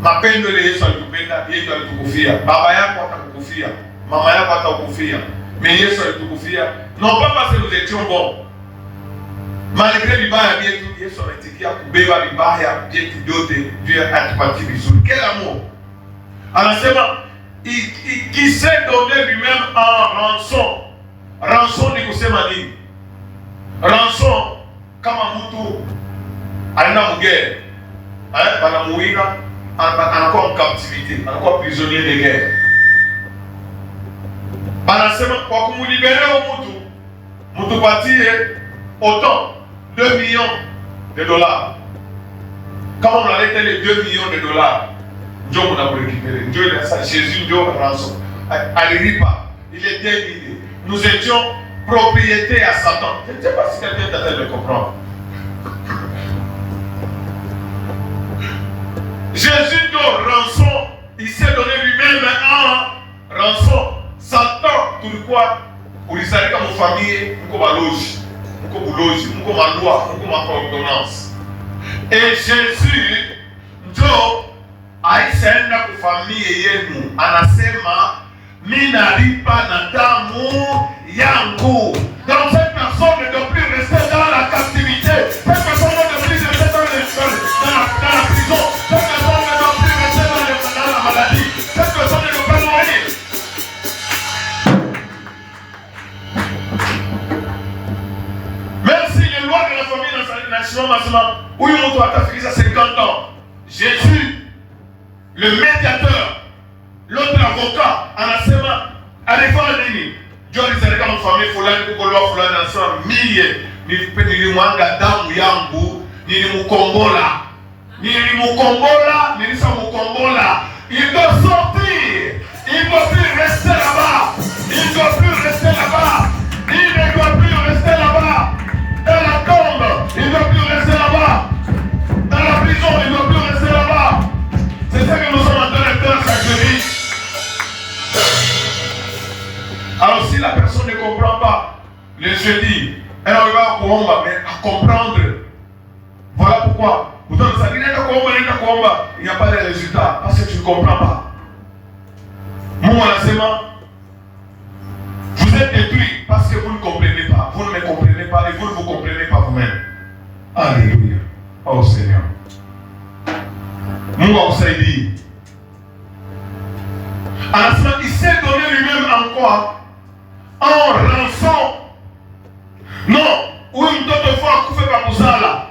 Ma peine de Yesu alikupenda, Yesu alitukufia. Baba yako atakukufia, mama yako atakukufia. Mais Yesu alitukufia. Non pas parce que nous étions bons. Malgré vibaya vyetu, Yesu anaitikia kubeba vibaya vyetu vyote, Dieu atupatie vizuri. Quel amour! Anasema qui s'est donné lui-même en rançon. Rançon ni kusema nini? Rançon kama mtu anaenda mugere, banamuwinda, anakuwa en captivité, anakuwa prisonnier de guerre. Banasema kwa kumulibere mtu, mtupatie autant 2 millions de dollars. Comment on a été les 2 millions de dollars? Dieu nous a récupéré. Dieu est ça. Jésus, Dieu a rançon. Aliripa, il est délié. Nous étions propriétés à Satan. Je ne sais pas si quelqu'un est en train de comprendre. Jésus, Dieu, rançon, il s'est donné lui-même en rançon. Satan, tout quoi? Pour lui saluer comme famille, comme loge, comme loge, comme loi, comme ordonnance. Et Jésus, Dieu, aisaenda kufamie yenu, anasema mimi nalipa na damu yangu. Donc cette personne ne doit plus rester dans la captivité. Cette personne ne doit plus rester dans la prison. Cette personne ne doit plus rester dans la maladie. Cette personne ne doit pas mourir. Même si les lois de la famille nationale, où il doit afficher 50 ans, Jésus, le médiateur, l'autre avocat, anasema alifanya nini? Dieu alisema kama famille fulani kuko lwa fulani anasema mie nilimwanga damu yangu, nilimkombola, nilishamukombola. Il doit sortir, il ne doit plus rester là-bas, il ne doit plus rester là-bas, il ne doit plus rester là-bas, dans la tombe, il ne doit plus rester là-bas, dans la prison, il ne doit plus rester là-bas. C'est ça que nous sommes en train de faire chaque jeudi. Alors si la personne ne comprend pas le jeudi, elle va à comprendre. Voilà pourquoi. Il n'y a pas de résultat parce que tu ne comprends pas. Vous êtes détruit parce que vous ne comprenez pas. Vous ne me comprenez pas et vous ne vous comprenez pas vous-même. Alléluia. Oh Seigneur. Mungu ausaidie. Anasema il s'est donné lui-même en quoi? En rançon. Non, huyu mtoto faa kufe kwa kuzala.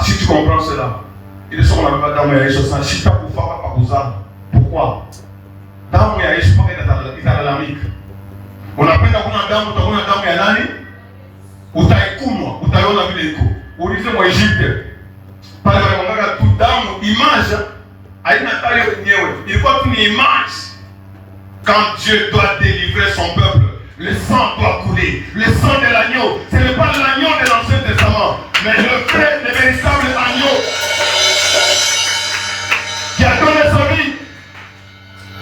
Si tu comprends cela, il est sur la même damu ya Yesu sana shita kufa kwa kuzala. Pourquoi? Damu ya Yesu paka italalamika. Unapenda kuna damu, utakuwa damu ya nani? Utaikunywa, utaiona vile iko. Ulize mwa Egypte. Pale wanaongea tu damu, image haina tarehe yenyewe, ilikuwa tu ni image. Quand Dieu doit délivrer son peuple, le sang doit couler, le sang de l'agneau. Ce n'est pas l'agneau de l'Ancien Testament, mais le vrai, le véritable agneau qui a donné sa vie.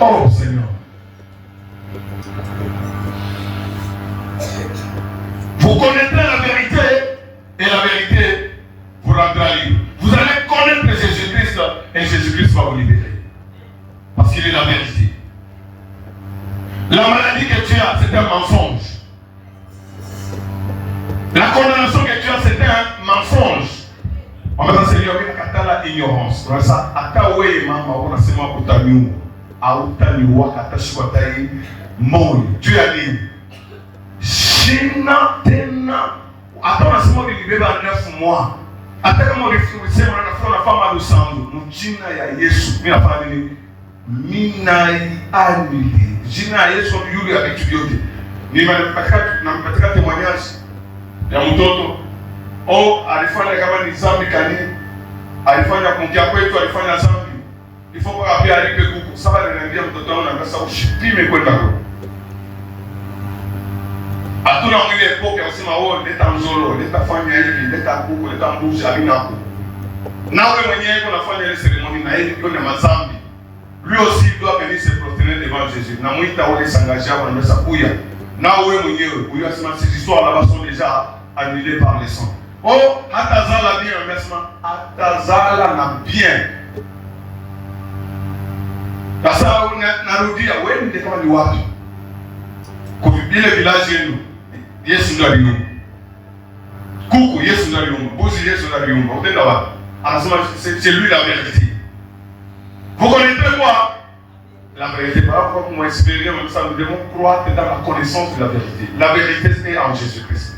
Oh Seigneur. Vous connaîtrez la vérité et la vérité vous rendra libre. Vous allez connaître Jésus-Christ et Jésus-Christ va vous libérer. Parce qu'il est la vérité. La maladie que tu as, c'est un mensonge. La condamnation ignorance. Ça, atawe mama on a sema kutaniu. Autaniwa katashwatai moi. Dieu a dit Shina tena. Attends, on a sema libeba 9 mois. Attends comment réfléchir on a femme à l'osandu. Mujina ya Yesu. Mina fanya nini? Mina anili. Jina ya Yesu yule ametuyote. Nimepatika témoignage ya mtoto alifanya kama ni zambi kani alifanya kungia kwetu alifanya zambi ifo kwa pia alipe kuku sasa ananiambia mtoto wangu na sasa ushipime kwenda kwa hatuna mwile epoke wasema leta mzolo leta fanya hivi leta kuku leta mbuzi alina hapo na wewe mwenyewe unafanya ile ceremony na yeye ndio na mazambi lui aussi doit venir se prosterner devant Jésus na muita wale s'engager à na sasa kuya na wewe mwenyewe uyasema ces histoires là sont déjà annulées par les saints. Atazala bien mesma atazala na bien. Sasa narudia wewe ndio kama ni wapi? Kwa vile village yenu Yesu ndio aliumba. Kuku Yesu ndio aliumba. Mbuzi Yesu ndio aliumba. Utaenda wapi? Anasema c'est lui la vérité. Vous connaissez quoi? La vérité, par rapport à mon expérience, nous devons croître dans la connaissance de la vérité. La vérité, c'est en Jésus-Christ.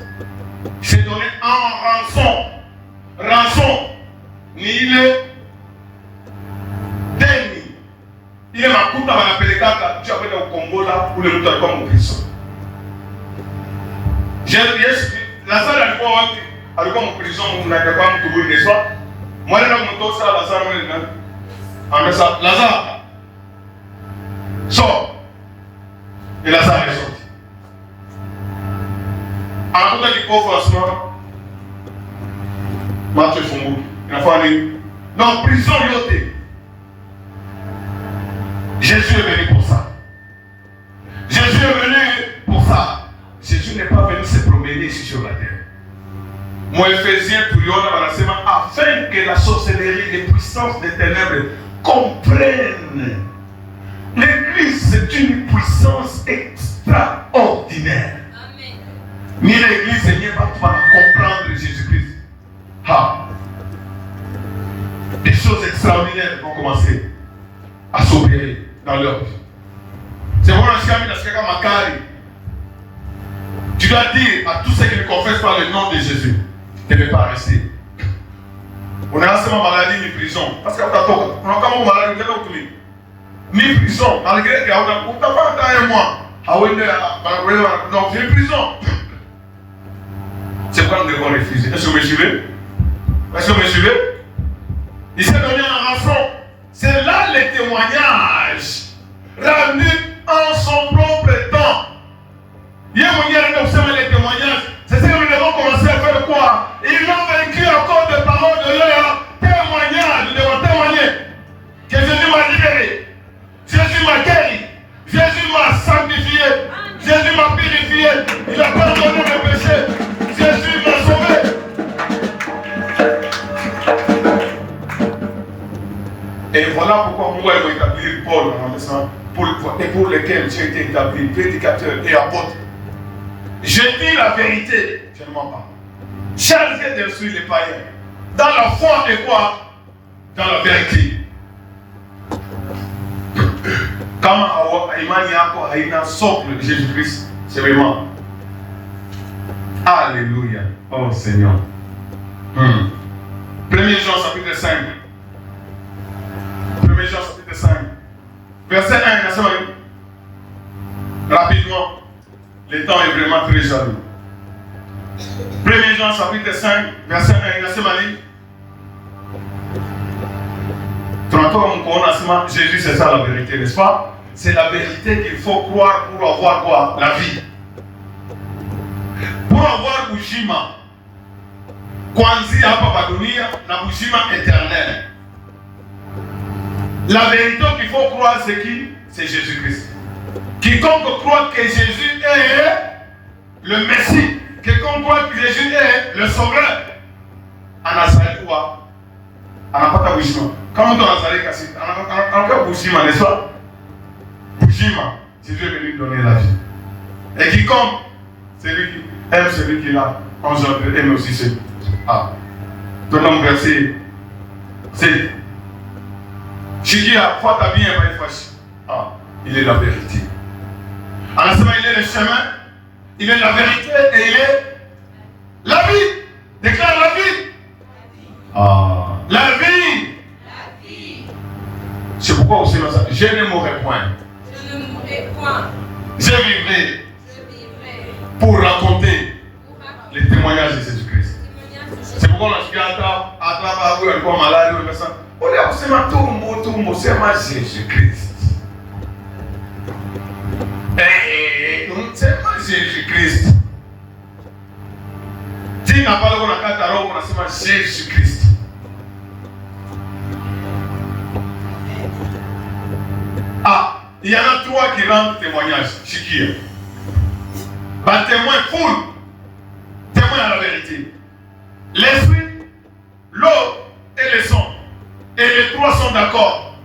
C'est donné en rançon. Rançon. Il est déni. Il est ma coupe à la pelekaka. Tu appelles au Congo là pour le mouton comme au prison. Lazare alikuwa en prison, on n'a pas un tour, n'est-ce pas? Moi, je suis ça, Lazare, on ça, Lazare. Sors. Et Lazare est sorti. En tout cas, il faut franchement. Mathieu Fongo. Il a fallu. Dans prison, yoté. Jésus est venu pour ça. Jésus est venu pour ça. Jésus n'est pas venu se promener ici sur la terre. Moi, Éphésiens, afin que la sorcellerie et puissance des ténèbres comprennent. L'église, c'est une puissance extraordinaire. Amen. Ni l'église n'est pas pour comprendre Jésus-Christ. Des choses extraordinaires vont commencer à s'opérer dans leur vie. C'est pour ça que tu dois dire à tous ceux qui ne confessent pas le nom de Jésus de ne pas rester. On a seulement maladie ni prison. Parce que on a comme maladie, ni prison, malgré qu'il y a un mois. Non, c'est une prison. C'est pourquoi nous devons refuser. Est-ce que vous me suivez? Est-ce que vous me suivez? Il s'est donné un rançon. C'est là les témoignages rendus en son propre temps. Il y a les témoignages. C'est ce que nous devons commencer à faire quoi? Ils ont vaincu encore des paroles de leur témoignage. Nous devons témoigner que Jésus m'a libéré. Jésus m'a guéri, Jésus m'a sanctifié, Jésus m'a purifié, il a pardonné mes péchés, Jésus m'a sauvé. Et voilà pourquoi moi je vais établir Paul pour lequel j'ai été établi, prédicateur et apôtre. Je dis la vérité, je ne mens pas. Chargé d'instruire les païens. Dans la foi et quoi? Dans la vérité. Kama imani yako haina socle de Jésus-Christ, c'est vraiment. Alléluia. Oh Seigneur. 1 Jean chapitre 5. 1 Jean chapitre 5. Verset 1, rapidement. Le temps est vraiment très jaloux. 1 Jean chapitre 5, verset 1, Jésus, c'est ça la vérité, n'est-ce pas? C'est la vérité qu'il faut croire pour avoir quoi? La vie. Pour avoir Bujima, Kwanzia hapa dunia na Bujima éternel. La vérité qu'il faut croire, c'est qui? C'est Jésus-Christ. Quiconque croit que Jésus est le Messie, quiconque croit que Jésus est le Sauveur, anazali quoi? Anapata Bujima. Quand on a salé Kassi, encore Bujima, n'est-ce pas? Bujima, Jésus est venu donner la vie. Et quiconque, celui qui aime celui qui l'a engendré, aime aussi celui. Dans le verset C'est. Chikia, fuata bien, ah, il est la vérité. Anasema, il est le chemin, il est la vérité et il est la vie. Déclare la vie. Ah, la vie. C'est pourquoi aussi ça. Je ne mourrai point. Je vivrai pour raconter les témoignages de Jésus-Christ. C'est pourquoi on a dit à travers un peu malade, on est aussi tout le monde, c'est Jésus-Christ. C'est Jésus-Christ. Si n'a pas le cas on a Jésus-Christ. Ah, il y en a trois qui rendent témoignage. Chikia. Bah, témoin full. Témoin à la vérité. L'esprit, l'eau et le sang. Et les trois sont d'accord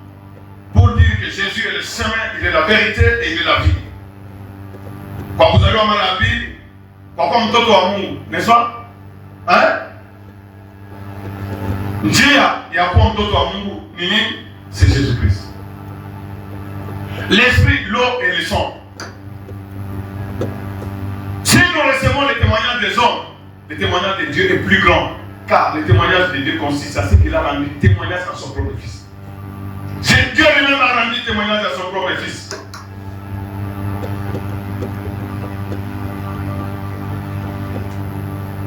pour dire que Jésus est le chemin, il est la vérité et il est la vie. Quand vous allez à la vie, pourquoi on doit amour, n'est-ce pas? Hein? Dieu, il y a quoi on doit amour, c'est Jésus-Christ. L'esprit, l'eau et le sang. Si nous recevons les témoignages des hommes, le témoignage de Dieu est plus grand. Car le témoignage de Dieu consiste à ce qu'il a rendu témoignage à son propre fils. C'est Dieu lui-même a rendu témoignage à son propre fils.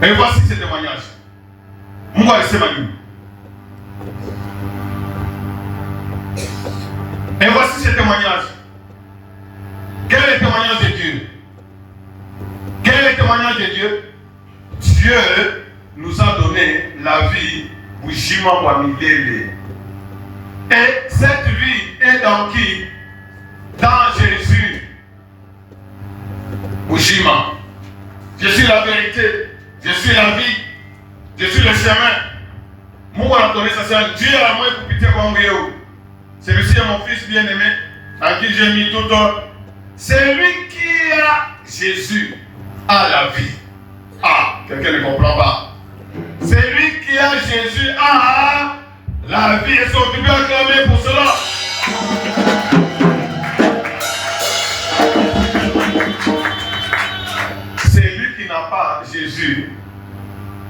Et voici ce témoignage. Moi, c'est ma vie. Et voici ce témoignage. Quel est le témoignage de Dieu? Quel est le témoignage de Dieu? Dieu nous a donné la vie pour Jima Wamilele. Et cette vie est dans qui? Dans Jésus. Ujima. Je suis la vérité. Je suis la vie. Je suis le chemin. Moi, on a donné ça. Dieu a moi pour pitié comme vous. Celui-ci est mon fils bien-aimé, à qui j'ai mis tout le. C'est lui qui a Jésus à la vie. Ah, quelqu'un ne comprend pas. C'est lui qui a Jésus à la vie. Est-ce qu'on peut acclamer pour cela? C'est lui qui n'a pas Jésus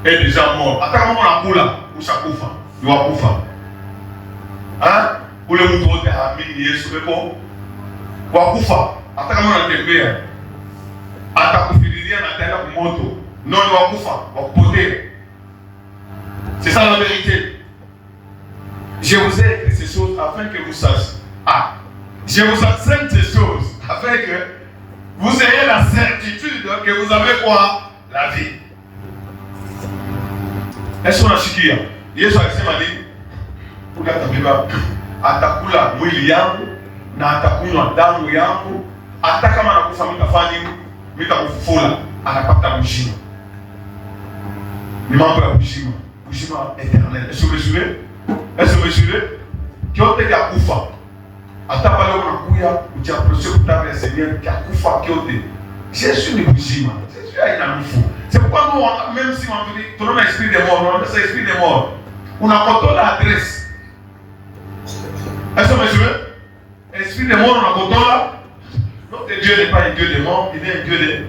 est déjà mort. Attends, comment on a coula ou ça koufa? Il doit koufa. Hein? Ou le mouton de Hamid Yesu Beko? Ou à koufa? Attends, comment on a tembé? Attends, koufidiria na tenda kumoto. Non, il doit koufa. Ou poter. C'est ça la vérité. Je vous ai écrit ces choses afin que vous sachiez. Ah, je vous enseigne ces choses afin que vous ayez la certitude que vous avez quoi? La vie. Est-ce qu'on a chikia? Yesu alisema nini? Kula tabiba atakula mwili yangu na atakunywa damu yangu, hata kama anakufa mitafanya nini? Mitakufufula, anapata mshima. Ni mambo ya mshima. Uzima éternel. Est-ce que vous mesurez? Est-ce que vous mesurez? Kyote kia kufa. Hata pale unakuya ujiapprocher kutaka Seigneur kia kufa kyote. Jésus ni uzima. Jésus haina mfu. C'est pourquoi nous, même si on dit, ton nom est esprit de mort, on appelle ça esprit de mort. On a contrôlé l'adresse. Est-ce que vous mesurez? Esprit de mort, on a contrôlé. Notre Dieu n'est pas un Dieu de mort, il est un Dieu de.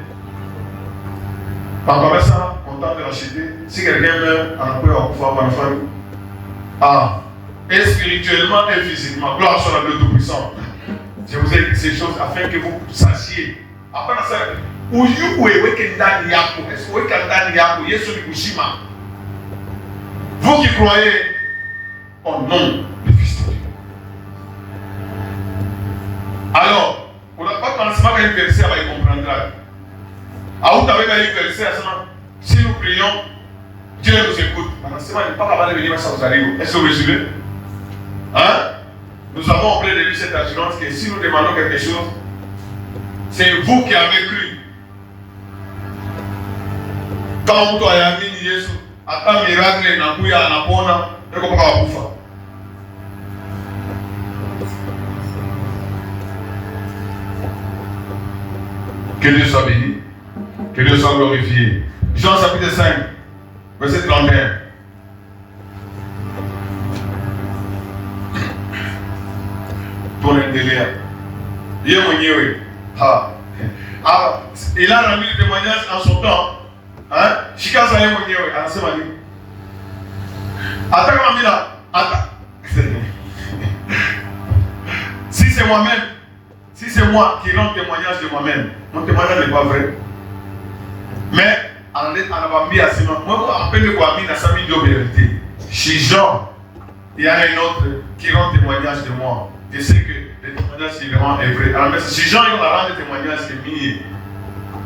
Par ça, content de l'acheter. Si quelqu'un meurt, on a pu pouvoir voir une famille. Ah, et spirituellement et physiquement, gloire soit le Tout-Puissant. Je vous ai écrit ces choses afin que vous sachiez. Après ça, où vous qui croyez au nom du Fils de Dieu. Alors, on n'a pas pensé qu'un verset va y comprendre. Ah, vous avez un verset à ce moment. Si nous prions, Dieu nous écoute. Est-ce que vous suivez? Hein? Nous avons auprès de lui cette assurance que si nous demandons quelque chose, c'est vous qui avez cru. Quand vous avez mis Jésus, à un miracle, Nabuya, Napona, et comment on va vous faire? Que Dieu soit béni, que Dieu soit glorifié. Jean chapitre 5, verset 31. Il a rendu le témoignage en son temps. Hein? Shikaza ye mwenyewe anasema nini? Hata kama mimi si c'est moi-même, si c'est moi qui rends témoignage de moi-même, mon témoignage n'est pas vrai. Mais en Abambia, c'est moi en peine de quoi mine à sa mine de vérité. Chez Jean, il y a un autre qui rend témoignage de moi. Je sais que le témoignage est vraiment vrai. Alors, mais chez Jean, il a rendu témoignage de mie.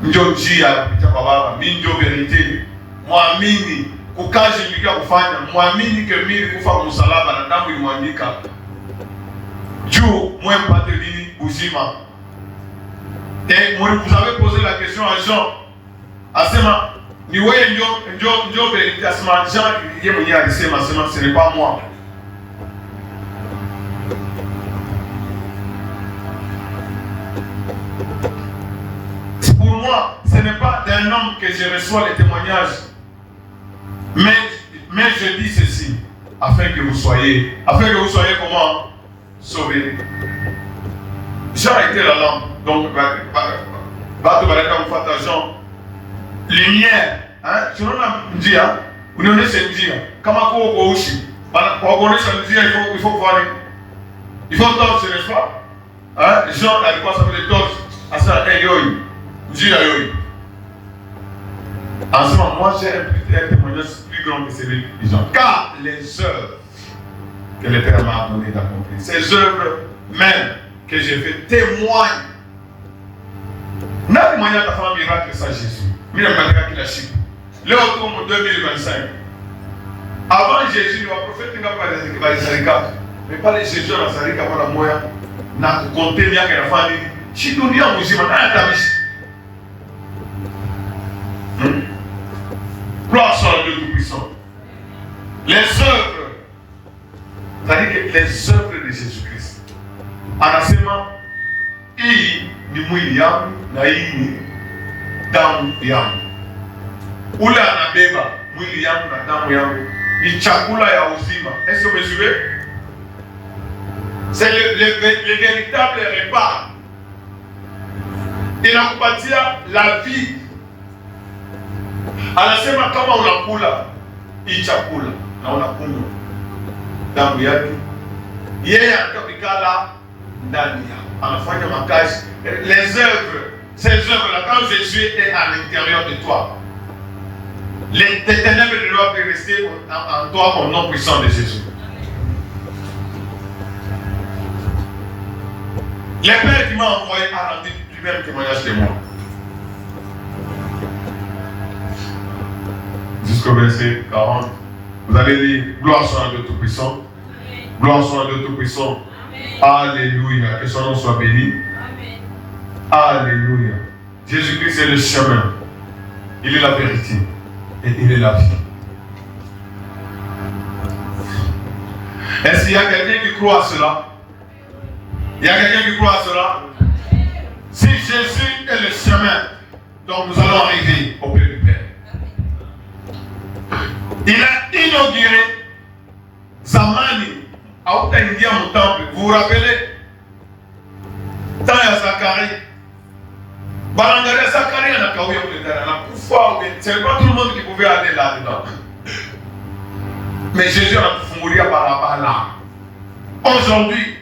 Ndio njia kupita kwa Baba, mimi ndio verite. Muamini kukaje nilika kufanya, muamini ke mimi kufa msalaba na damu ilimwagika. Juu moi mpate nini uzima. Et moi vous avez posé la question à Jean. Asema ni wewe ndio verite, asema Jean yeye mwenyewe alisema ce n'est pas moi. Pour moi, ce n'est pas d'un homme que je reçois les témoignages. Mais je dis ceci, afin que vous soyez comment? Sauvés. Jean était la lampe. Donc, Jean. Lumière. Hein? Tu n'en as pas vous n'en avez pas Comment vous aussi? Pour connaître il faut voir. Il faut torche, n'est-ce pas? Hein? Jean a dit quoi ça veut dire torche? À ça, en ce moment, moi j'ai un témoignage plus grand que celui de Jean. Car les œuvres que le Père m'a donné d'accomplir, ces œuvres même que j'ai fait témoignent. N'a témoignage de faire un miracle, ça Jésus. Mais il a qu'il a chic. Le retour en 2025. Avant Jésus, le prophète n'a pas dit qu'il va Sarika. Mais pas les Jésus à Sarika pour la moya. N'a compté bien que la famille. Si nous n'y avons pas gloire soit à Dieu Tout-Puissant. Les œuvres, c'est-à-dire que les œuvres de Jésus-Christ, anasema hii ni mwili yangu na hii ni damu yangu. Ule anabeba mwili yangu na damu yangu ni chakula ya uzima. Est-ce que vous me suivez? C'est le véritable repas. Inakupatia la vie. Anasema kama unakula hii chakula na unakunywa damu yake, yeye atakikala ndani yako, anafanya makazi. Les œuvres, ces œuvres-là, quand Jésus est à l'intérieur de toi, les ténèbres ne doivent pas rester en toi au nom puissant de Jésus. Le Père qui m'a envoyé a rendu lui-même témoignage de moi. Jusqu'au verset 40, vous allez lire gloire soit à Dieu Tout-Puissant. Gloire soit à Dieu Tout-Puissant. Alléluia. Que son nom soit béni. Alléluia. Jésus-Christ est le chemin. Il est la vérité. Et il est la vie. Est-ce qu'il y a quelqu'un qui croit à cela? Il y a quelqu'un qui croit à cela? Si Jésus est le chemin, donc nous allons arriver au Père du Père. Il a inauguré Zamani hautaingia mon temple. Vous vous rappelez? Temps ya Zacharie. Balangaria Zacharie anakawia kulingana na kufa. C'est pas tout le monde qui pouvait aller là-dedans. Mais Jésus a kufungulia barabara. Aujourd'hui,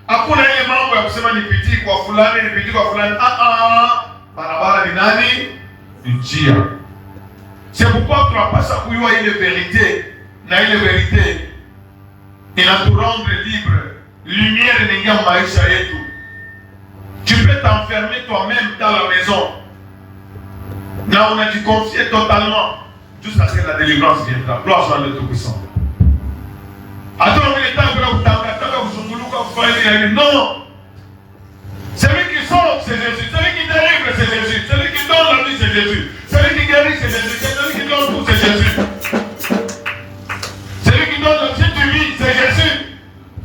hakuna ile mambo ya kusema nipitie kwa fulani, nipitie kwa fulani. Barabara ni nani? Njia. C'est pourquoi tu n'as pas ça pour y une vérité. Na ile vérité inatu rendre libre. Lumière n'ingia maisha yetu. Tu peux t'enfermer toi-même dans la maison. Là on a dû confier totalement jusqu'à ce que la délivrance viendra. Gloire soit à Dieu Tout-Puissant. Attends, il est temps que vous t'engagerez. Non. Celui qui sauve, c'est Jésus. Celui qui délivre, c'est Jésus. Celui qui donne la vie, c'est Jésus. Celui qui guérit, c'est Jésus. Celui qui donne tout, c'est Jésus. Celui qui donne le si tu vis, c'est Jésus.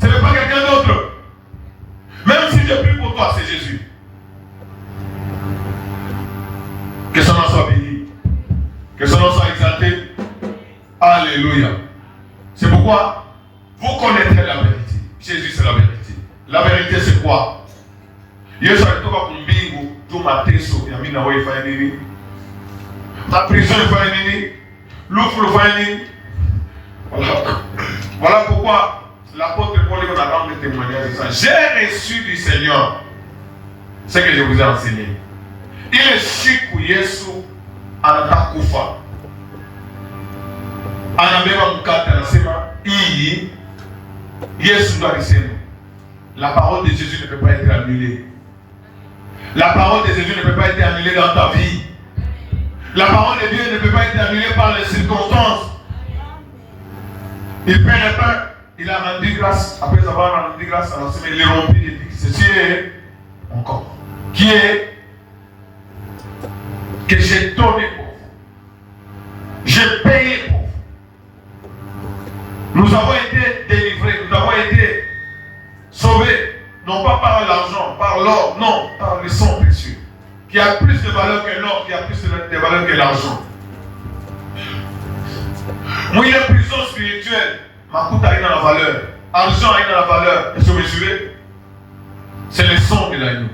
Ce n'est pas quelqu'un d'autre. Même si je prie pour toi, c'est Jésus. Que son nom soit béni. Que son nom soit exalté. Alléluia. C'est pourquoi vous connaîtrez la vérité. Jésus, c'est la vérité. La vérité, c'est quoi? Yesu alitoka kumbingu tu mateso ya mimi na wewe ifanye nini? Ma prison ifanye nini? L'offre ifanye nini? Voilà pourquoi l'apôtre Paul est dans le témoignage de ça. J'ai reçu du Seigneur ce que je vous ai enseigné. Ile siku Yesu anatakufa, anabeba mkate, anasema hii Yesu ndo alisema. La parole de Jésus ne peut pas être annulée. La parole de Jésus ne peut pas être annulée dans ta vie. La parole de Dieu ne peut pas être annulée par les circonstances. Il paie le pain, il a rendu grâce. Après avoir rendu grâce, il est rempli et dit ceci est mon corps. Qui est que j'ai donné pour vous. J'ai payé pour vous. Nous avons été délivrés, nous avons été sauvés, non pas par l'argent, par l'or, non, par le sang précieux, qui a plus de valeur que l'or, qui a plus de valeur que l'argent. Moi, il y a une prison spirituelle, ma coûte a dans la valeur, argent a dans la valeur. Est-ce que vous me suivez? C'est le sang de l'agneau.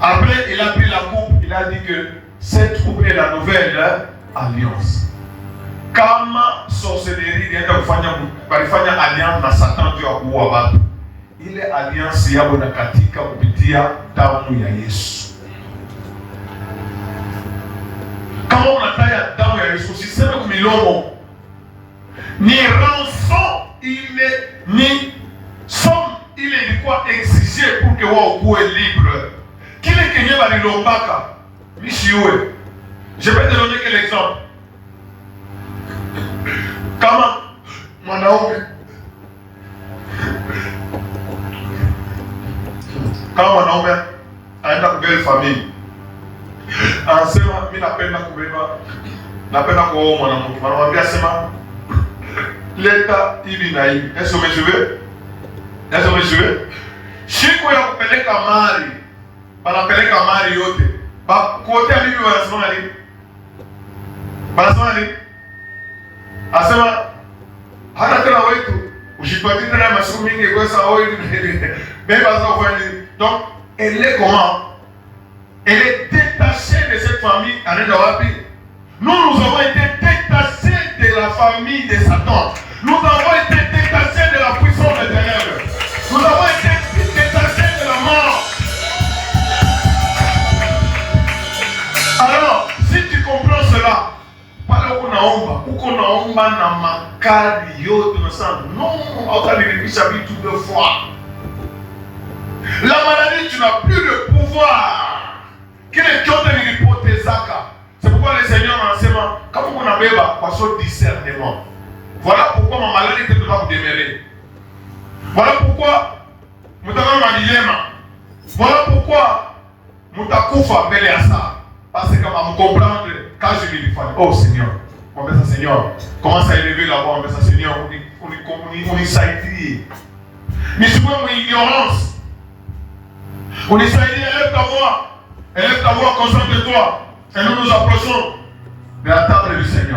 Après, il a pris la coupe, il a dit que cette coupe est la nouvelle alliance. Kama sorcellerie inaenda kufanya alliance na Satan juu ya kuua watu. Ile alliance yabo na katika kupitia damu ya Yesu. Kama unataya damu ya Yesu, usiseme kwa milomo. Ni rançon ile ni somme ile ilikuwa exigée pour que wao kuwe libre. Kile kenye balilombaka mishiwe. Je vais te donner quel exemple. Kama mwanaume aenda kubele famille, anasema mimi napenda kubeba, napenda kuoa mwanamke, anamwambia sema leta hivi na hivi. Est-ce que vous me suivez? Siku ya kupeleka mali, banapeleka mali yote. Kote bibi wanasema nini? Wanasema nini? Asema hata tena wetu ushipatie tena masiku mingi kwa sababu beba zao kwa nini? Donc elle est comment? Elle est détachée de cette famille. Anaenda wapi? Nous avons été détachés de la famille de Satan. Nous avons été détachés de la puissance des ténèbres. Nous avons été détachés de la mort. Alors, si tu comprends cela, pale uko naomba na makali yote unasema non, hautanirudisha vitu deux fois. La maladie, tu n'as plus le pouvoir. Kile kyote nilipotezaka. C'est pourquoi le Seigneur anasema kama unabeba kwa so discernement. Voilà pourquoi ma maladie ne peut pas vous demeurer. Voilà pourquoi mutakuwa na dilema. Voilà pourquoi mutakufa mbele ya saa. Parce que kama comprendre quand je lui fais, oh Seigneur, on met ça Seigneur, commence à élever la voix, on met ça Seigneur, on y s'aidit. Mais souvent mon ignorance, on y s'aidit, élève ta voix, concentre-toi, et nous nous approchons de la table du Seigneur.